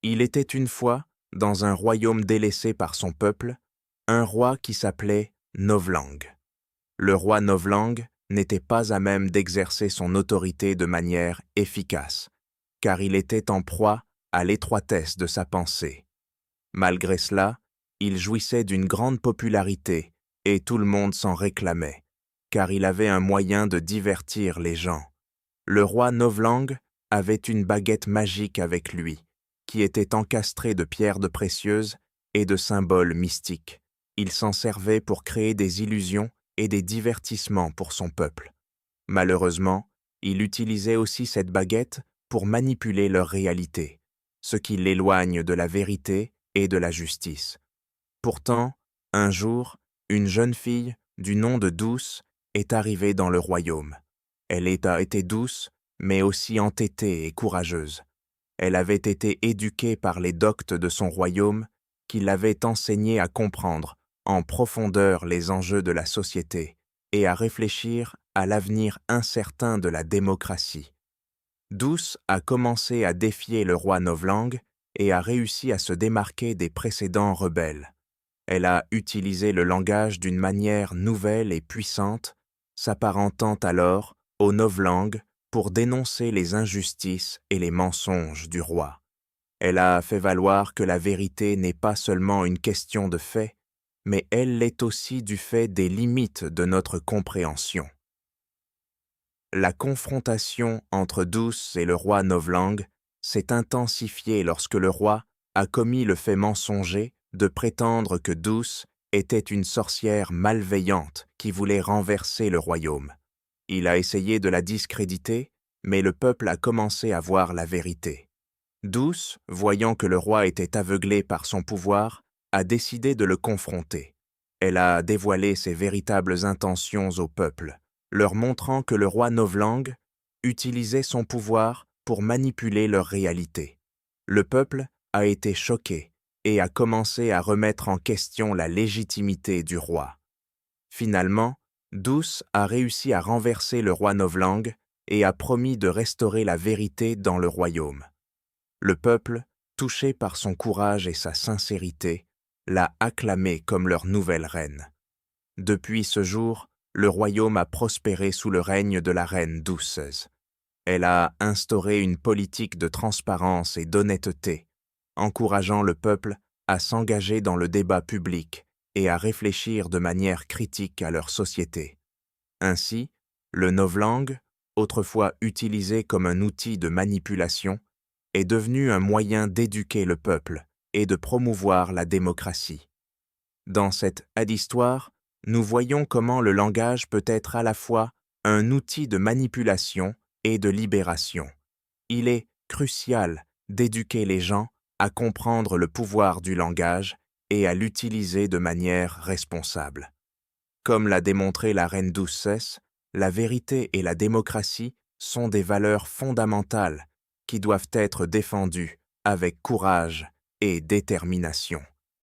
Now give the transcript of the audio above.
Il était une fois, dans un royaume délaissé par son peuple, un roi qui s'appelait Novlang. Le roi Novlang n'était pas à même d'exercer son autorité de manière efficace, car il était en proie à l'étroitesse de sa pensée. Malgré cela, il jouissait d'une grande popularité et tout le monde s'en réclamait, car il avait un moyen de divertir les gens. Le roi Novlang avait une baguette magique avec lui, qui était encastrée de pierres de précieuses et de symboles mystiques. Il s'en servait pour créer des illusions et des divertissements pour son peuple. Malheureusement, il utilisait aussi cette baguette pour manipuler leur réalité, ce qui l'éloigne de la vérité et de la justice. Pourtant, un jour, une jeune fille, du nom de Douce, est arrivée dans le royaume. Elle a été douce, mais aussi entêtée et courageuse. Elle avait été éduquée par les doctes de son royaume, qui l'avaient enseignée à comprendre en profondeur les enjeux de la société et à réfléchir à l'avenir incertain de la démocratie. Douce a commencé à défier le roi Novlang et a réussi à se démarquer des précédents rebelles. Elle a utilisé le langage d'une manière nouvelle et puissante, s'apparentant alors au Novlang pour dénoncer les injustices et les mensonges du roi. Elle a fait valoir que la vérité n'est pas seulement une question de fait, mais elle l'est aussi du fait des limites de notre compréhension. La confrontation entre Douce et le roi Novlang s'est intensifiée lorsque le roi a commis le fait mensonger de prétendre que Douce était une sorcière malveillante qui voulait renverser le royaume. Il a essayé de la discréditer, mais le peuple a commencé à voir la vérité. Douce, voyant que le roi était aveuglé par son pouvoir, a décidé de le confronter. Elle a dévoilé ses véritables intentions au peuple, leur montrant que le roi Novlang utilisait son pouvoir pour manipuler leur réalité. Le peuple a été choqué et a commencé à remettre en question la légitimité du roi. Finalement, Douce a réussi à renverser le roi Novlang et a promis de restaurer la vérité dans le royaume. Le peuple, touché par son courage et sa sincérité, l'a acclamée comme leur nouvelle reine. Depuis ce jour, le royaume a prospéré sous le règne de la reine Douceuse. Elle a instauré une politique de transparence et d'honnêteté, encourageant le peuple à s'engager dans le débat public et à réfléchir de manière critique à leur société. Ainsi, le Novlang, autrefois utilisé comme un outil de manipulation, est devenu un moyen d'éduquer le peuple et de promouvoir la démocratie. Dans cette histoire, nous voyons comment le langage peut être à la fois un outil de manipulation et de libération. Il est crucial d'éduquer les gens à comprendre le pouvoir du langage et à l'utiliser de manière responsable. Comme l'a démontré la reine Doucesse, la vérité et la démocratie sont des valeurs fondamentales qui doivent être défendues avec courage et détermination.